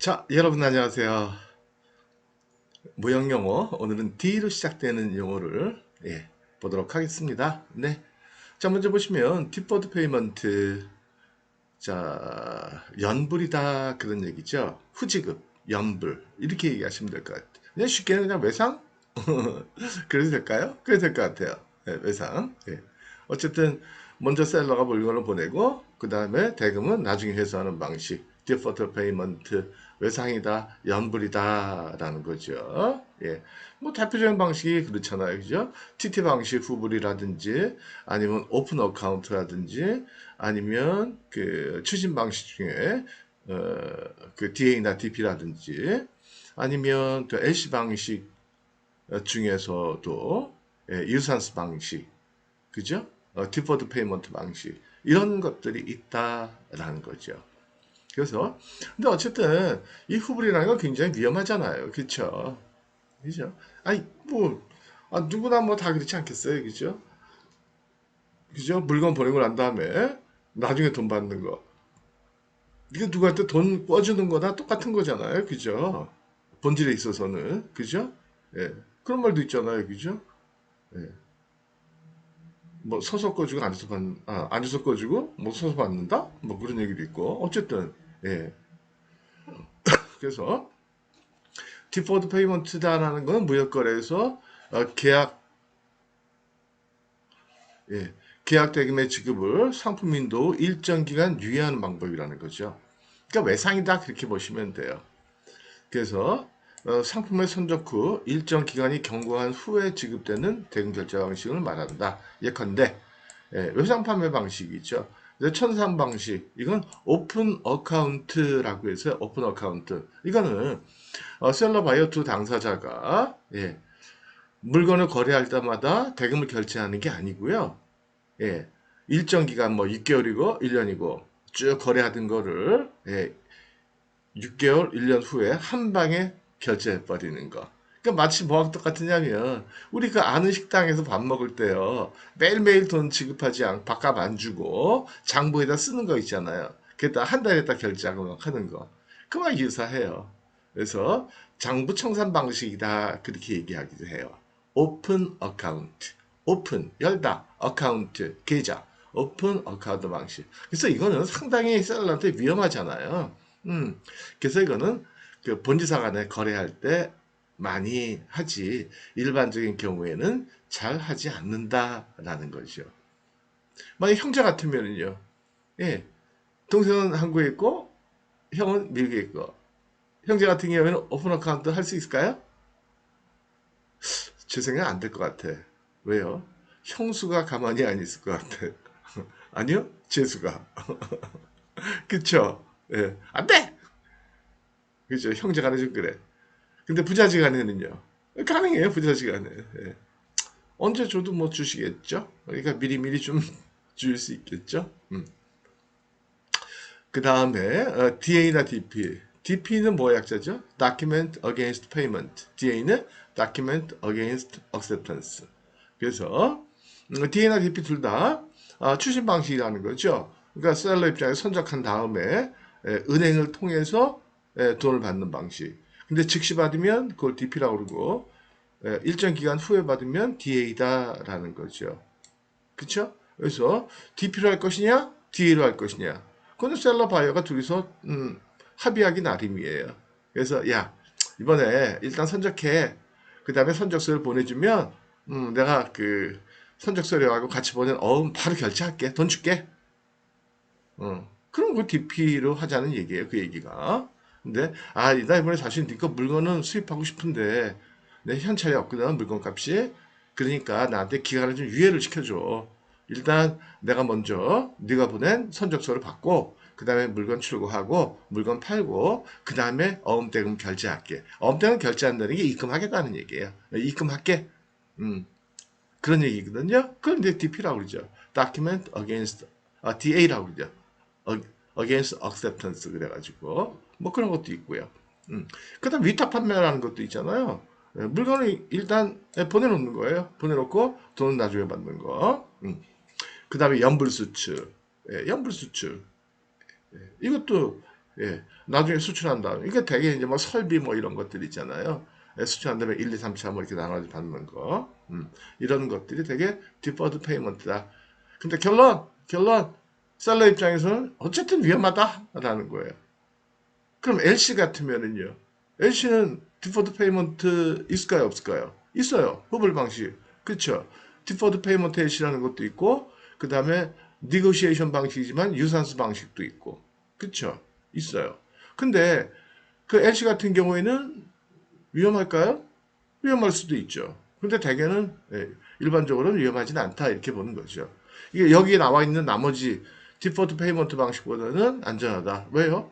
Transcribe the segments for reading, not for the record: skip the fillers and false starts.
자, 여러분 안녕하세요. 무형영어 오늘은 D로 시작되는 용어를 보도록 하겠습니다. 네. 자, 먼저 보시면 디퍼드 페이먼트. 자, 연불이다 그런 얘기죠. 후지급, 연불 이렇게 얘기하시면 될 것 같아요. 그냥 쉽게는 그냥 외상? 그래도 될까요? 그래도 될 것 같아요. 네, 외상. 어쨌든 먼저 셀러가 물건을 보내고 그 다음에 대금은 나중에 회수하는 방식. 디퍼트 페이먼트 외상이다, 연불이다 라는 거죠. 뭐 대표적인 방식이 그렇잖아요. 그죠? TT 방식 후불이라든지 아니면 오픈 어카운트라든지 아니면 그 추진 방식 중에 그 DA나 DP라든지 아니면 또 LC 방식 중에서도 유산스 방식, 그죠? 디퍼드 페이먼트 방식 이런 것들이 있다라는 거죠. 그래서 근데 어쨌든 이 후불이라는 건 굉장히 위험하잖아요, 그렇죠? 그죠? 아니 뭐 누구나 뭐 다 그렇지 않겠어요, 그죠? 그죠? 물건 보내고 난 다음에 나중에 돈 받는 거. 이거 누구한테 돈 꿔주는 거나 똑같은 거잖아요. 그죠? 본질에 있어서는. 그죠? 예. 그런 말도 있잖아요. 그죠? 예. 뭐 서서 꺼주고 앉아서 꺼주고 뭐 서서 받는다? 뭐 그런 얘기도 있고. 어쨌든 예. 그래서 디퍼드 페이먼트다라는 건 무역거래에서 계약 예. 계약 대금의 지급을 상품인도 일정 기간 유예하는 방법이라는 거죠. 그러니까 외상이다 그렇게 보시면 돼요. 그래서 상품의 선적 후 일정 기간이 경과한 후에 지급되는 대금 결제 방식을 말한다. 예컨대 외상 판매 방식이죠. 천상 방식 이건 오픈 어카운트라고 해서 오픈 어카운트 이거는 셀러 바이어 투 당사자가 물건을 거래할 때마다 대금을 결제하는 게 아니고요. 일정 기간 뭐 6개월이고 1년이고 쭉 거래하던 거를 6개월, 1년 후에 한 방에 결제해 버리는 거. 그러니까 마치 뭐하고 똑같으냐면 우리 그 아는 식당에서 밥 먹을 때요. 매일매일 돈 지급하지 않고 밥값 안 주고 장부에다 쓰는 거 있잖아요. 그다 한 달에다 결제하고 하는 거. 그와 유사해요. 그래서 장부 청산 방식이다 그렇게 얘기하기도 해요. 오픈 어카운트. 오픈 열다 어카운트 계좌 오픈 어카운트 방식. 그래서 이거는 상당히 셀러한테 위험하잖아요. 그래서 이거는 그 본지사 간에 거래할 때 많이 하지 일반적인 경우에는 잘 하지 않는다라는 거죠. 만약 형제 같으면요. 예, 동생은 한국에 있고 형은 미국에 있고 형제 같은 경우에는 오픈 어카운트 할 수 있을까요? 제 생각엔 안 될 것 같아. 왜요? 형수가 가만히 안 있을 것 같아. 아니요? 재수가. 그쵸? 예, 안 돼! 그죠? 형제 간에 좀 그래. 근데 부자지간에는요. 가능해요, 부자지간에. 예. 언제 줘도 뭐 주시겠죠? 그러니까 미리미리 좀 줄 수 있겠죠? 그 다음에 DA나 DP. DP는 뭐 약자죠? Document Against Payment. DA는 Document Against Acceptance. 그래서 DA나 DP 둘 다 추신 방식이라는 거죠. 그러니까 셀러 입장에 선적한 다음에 은행을 통해서 돈을 받는 방식. 근데 즉시 받으면 그걸 DP라고 그러고 일정 기간 후에 받으면 DA다라는 거죠. 그쵸? 그래서 DP로 할 것이냐, DA로 할 것이냐. 그거는 셀러 바이어가 둘이서 합의하기 나름이에요. 그래서 야 이번에 일단 선적해. 그 다음에 선적서를 보내주면 내가 그 선적서류하고 같이 보낸 바로 결제할게. 돈 줄게. 그럼 그 DP로 하자는 얘기예요. 그 얘기가. 근데 나 이번에 사실 니거 물건은 수입하고 싶은데 내 현찰이 없거든 물건 값이. 그러니까 나한테 기간을 좀 유예를 시켜줘. 일단 내가 먼저 네가 보낸 선적서를 받고 그 다음에 물건 출고하고 물건 팔고 그 다음에 어음대금 결제할게. 어음대금 결제한다는 게 입금하겠다는 얘기예요. 입금할게. 음, 그런 얘기거든요. 그건 이제 DP라고 그러죠. Document Against DA라고 그러죠. Against Acceptance 그래가지고 뭐 그런 것도 있고요. 그다음 위탁 판매라는 것도 있잖아요. 물건을 일단 보내놓는 거예요. 보내놓고 돈은 나중에 받는 거. 그 다음에 연불수출. 연불수출. 이것도 예. 나중에 수출한 다음, 이게 되게 이제 뭐 설비 뭐 이런 것들 있잖아요. 예, 수출한 다음에 1, 2, 3차 뭐 이렇게 나눠서 받는 거. 이런 것들이 되게 디퍼드 페이먼트다. 근데 결론, 셀러 입장에서는 어쨌든 위험하다라는 거예요. 그럼 LC 같으면은요. LC는 디퍼드 페이먼트 있을까요, 없을까요? 있어요. 후불 방식. 그렇죠. 디퍼드 페이먼트 LC라는 것도 있고, 그 다음에 니고시에이션 방식이지만 유산수 방식도 있고, 그렇죠. 있어요. 근데 그 LC 같은 경우에는 위험할까요? 위험할 수도 있죠. 근데 대개는 일반적으로는 위험하지는 않다 이렇게 보는 거죠. 이게 여기에 나와 있는 나머지 디퍼트 페이먼트 방식보다는 안전하다. 왜요?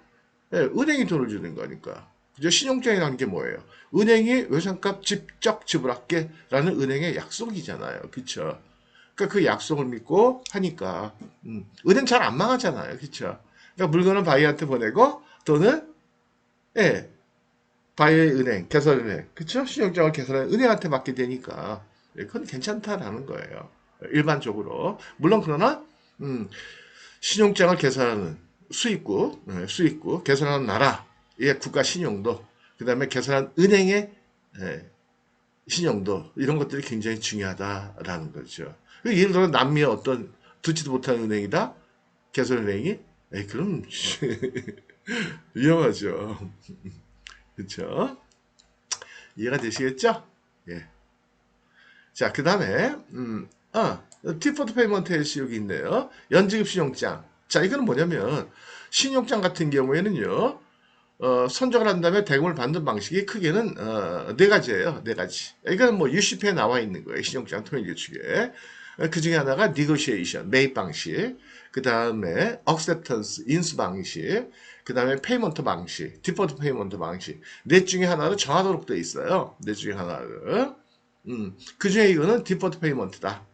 은행이 돈을 주는 거니까. 그죠? 신용장이라는 게 뭐예요? 은행이 외상값 직접 지불할게라는 은행의 약속이잖아요. 그쵸? 그러니까 그 약속을 믿고 하니까 은행 잘 안 망하잖아요. 그쵸? 그러니까 물건을 바이한테 보내고 돈은 예, 바이의 은행, 개설은행, 그쵸? 신용장을 개설한 은행한테 맡게 되니까 그건 괜찮다라는 거예요. 일반적으로. 물론 그러나 신용장을 개설하는 수입국, 개설하는 나라의 국가 신용도, 그 다음에 개설한 은행의 신용도, 이런 것들이 굉장히 중요하다라는 거죠. 예를 들어 남미의 어떤 듣지도 못한 은행이다? 개설은행이? 그럼 위험하죠. 그렇죠? 이해가 되시겠죠? 예. 자, 그 다음에, 티포트 페이먼트 LC 여기 있네요. 연지급 신용장. 자, 이거는 뭐냐면, 신용장 같은 경우에는요, 선적을 한 다음에 대금을 받는 방식이 크게는, 네 가지예요. 네 가지. 이건 뭐 UCP에 나와 있는 거예요. 신용장 통일규칙에. 그 중에 하나가 negotiation, 매입 방식. 그 다음에 acceptance, 인수 방식. 그 다음에 페이먼트 방식, 디포트 페이먼트 방식. 넷 중에 하나를 정하도록 되어 있어요. 넷 중에 하나를. 그 중에 이거는 디퍼드 페이먼트다.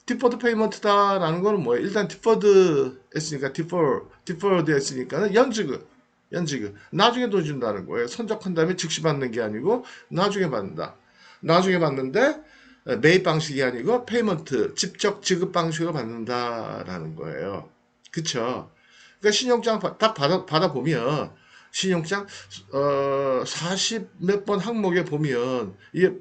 디퍼드 페이먼트다라는 거는 뭐예요? 일단 디퍼드 했으니까 디퍼드 했으니까는 연지급. 나중에 돈 준다는 거예요. 선적한 다음에 즉시 받는 게 아니고 나중에 받는다. 나중에 받는데 매입 방식이 아니고 페이먼트, 직접 지급 방식으로 받는다라는 거예요. 그쵸? 그러니까 신용장 딱 받아보면 신용장 40 몇 번 항목에 보면 이게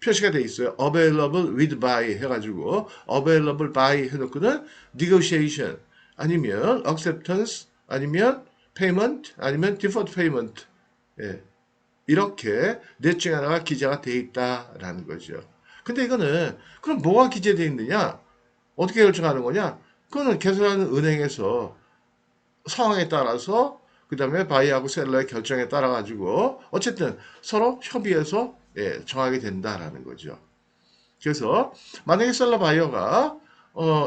표시가 돼 있어요. available with by 해가지고 available by 해놓고는 negotiation 아니면 acceptance 아니면 payment 아니면 deferred payment 예, 이렇게 넷 중에 하나가 기재가 돼 있다라는 거죠. 근데 이거는 그럼 뭐가 기재되어 있느냐? 어떻게 결정하는 거냐? 그거는 개설하는 은행에서 상황에 따라서 그 다음에 바이하고 셀러의 결정에 따라 가지고 어쨌든 서로 협의해서 정하게 된다라는 거죠. 그래서 만약에 셀러 바이어가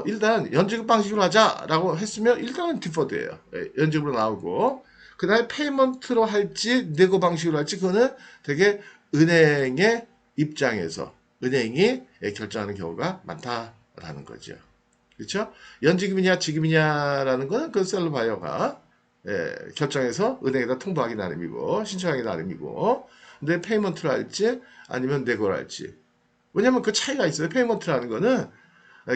일단 연지급 방식으로 하자라고 했으면 일단은 디퍼드예요. 연지급으로 나오고 그 다음에 페이먼트로 할지 네고 방식으로 할지 그거는 되게 은행의 입장에서 은행이 결정하는 경우가 많다라는 거죠. 그렇죠? 연지급이냐 지급이냐라는 거는 그 셀러 바이어가 결정해서 은행에다 통보하기 나름이고 신청하기 나름이고 근데 페이먼트를 할지 아니면 네고를 할지 왜냐면 그 차이가 있어요. 페이먼트라는 거는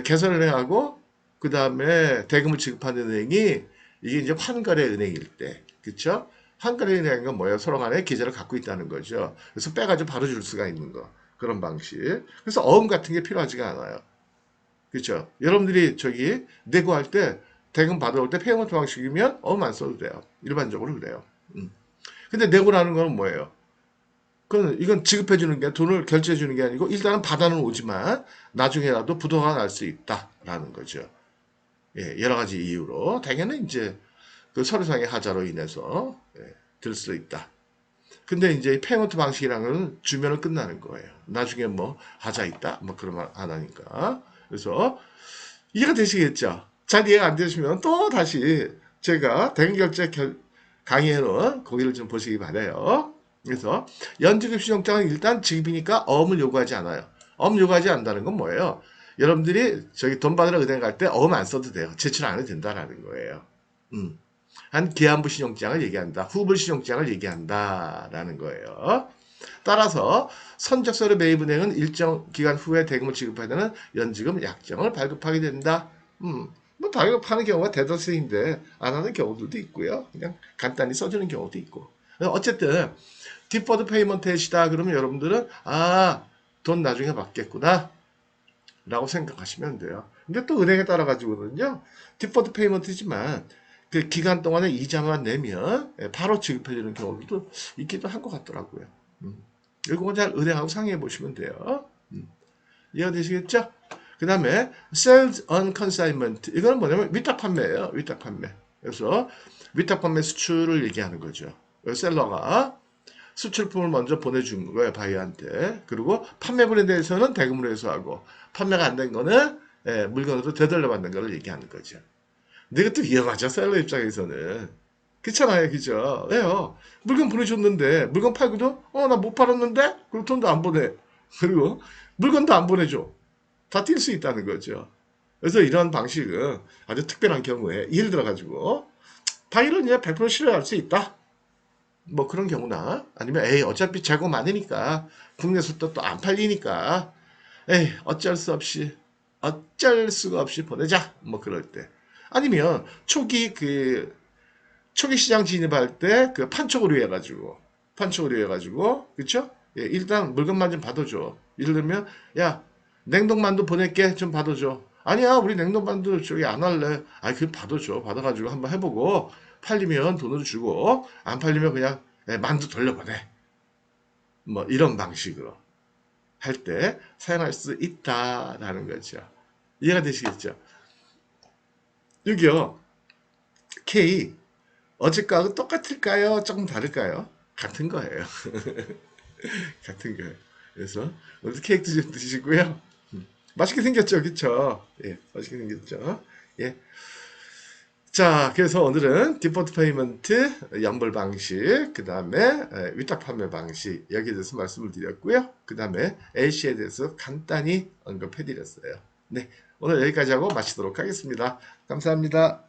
개설은행하고 그 다음에 대금을 지급하는 은행이 이게 이제 환거래 은행일 때, 그렇죠? 환거래 은행은 뭐예요? 서로 간에 계좌를 갖고 있다는 거죠. 그래서 빼가지고 바로 줄 수가 있는 거 그런 방식. 그래서 어음 같은 게 필요하지가 않아요. 그렇죠? 여러분들이 저기 내고할 때 대금 받아올 때 페이먼트 방식이면 어음 안 써도 돼요. 일반적으로 그래요. 근데 내고라는 거는 뭐예요? 그건 이건 지급해 주는 게 돈을 결제해 주는 게 아니고 일단은 받아는 오지만 나중에라도 부도가 날 수 있다라는 거죠. 예, 여러 가지 이유로 대개는 이제 그 서류상의 하자로 인해서 들 수 있다. 근데 이제 페이먼트 방식이라는 건 주면은 끝나는 거예요. 나중에 뭐 하자 있다 뭐 그러면 안 하니까. 그래서 이해가 되시겠죠? 잘 이해가 안 되시면 또 다시 제가 대금결제 강의에는 거기를 좀 보시기 바래요. 그래서 연지급 신용장은 일단 지급이니까 어음을 요구하지 않아요. 어음 요구하지 않는다는 건 뭐예요? 여러분들이 저기 돈 받으러 은행 갈 때 어음 안 써도 돼요. 제출 안 해도 된다라는 거예요. 한 기한부 신용장을 얘기한다. 후불 신용장을 얘기한다라는 거예요. 따라서 선적서류 매입은행은 일정 기간 후에 대금을 지급하야 되는 연지금 약정을 발급하게 된다. 뭐 당연히 파는 경우가 대다수인데 안 하는 경우들도 있고요. 그냥 간단히 써주는 경우도 있고. 어쨌든 디퍼드 페이먼트이다 그러면 여러분들은 돈 나중에 받겠구나 라고 생각하시면 돼요. 근데 또 은행에 따라 가지고는요, 디퍼드 페이먼트지만 그 기간 동안에 이자만 내면 바로 지급해주는 경우도 있기도 한 것 같더라고요. 이거 잘 은행하고 상의해 보시면 돼요. 이해가 되시겠죠? 그 다음에 sales on consignment, 이거는 뭐냐면 위탁 판매예요. 위탁 판매. 그래서 위탁 판매 수출을 얘기하는 거죠. 셀러가 수출품을 먼저 보내준 거예요, 바이어한테. 그리고 판매 브랜드에서는 대금으로 해서 하고, 판매가 안 된 거는 물건으로 되돌려 받는 거를 얘기하는 거죠. 근데 이것도 위험하죠, 셀러 입장에서는. 그렇잖아요, 그죠? 왜요? 물건 보내줬는데, 물건 팔고도, 나 못 팔았는데? 그리고 돈도 안 보내. 그리고 물건도 안 보내줘. 다 뛸 수 있다는 거죠. 그래서 이런 방식은 아주 특별한 경우에, 예를 들어가지고, 바이어는 100% 신뢰할 수 있다. 뭐 그런 경우나 아니면 어차피 재고 많으니까 국내에서 또 안 팔리니까 어쩔 수가 없이 보내자 뭐 그럴 때 아니면 초기 시장 진입할 때 그 판촉으로 해가지고 그쵸? 일단 물건만 좀 받아줘. 예를 들면 야 냉동만두 보낼게 좀 받아줘. 아니야 우리 냉동만두 저기 안 할래. 그 받아줘. 받아가지고 한번 해보고 팔리면 돈을 주고 안 팔리면 그냥 만두 돌려보내. 뭐 이런 방식으로 할 때 사용할 수 있다라는 거죠. 이해가 되시겠죠? 여기요. K 어제까하고 똑같을까요? 조금 다를까요? 같은 거예요. 같은 거예요. 그래서 오늘 케이크도 좀 드시고요. 맛있게 생겼죠, 그쵸? 예, 맛있게 생겼죠. 예. 자, 그래서 오늘은 디포트 페이먼트 연벌 방식, 그 다음에 위탁 판매 방식 여기에 대해서 말씀을 드렸고요. 그 다음에 LC에 대해서 간단히 언급해 드렸어요. 네, 오늘 여기까지 하고 마치도록 하겠습니다. 감사합니다.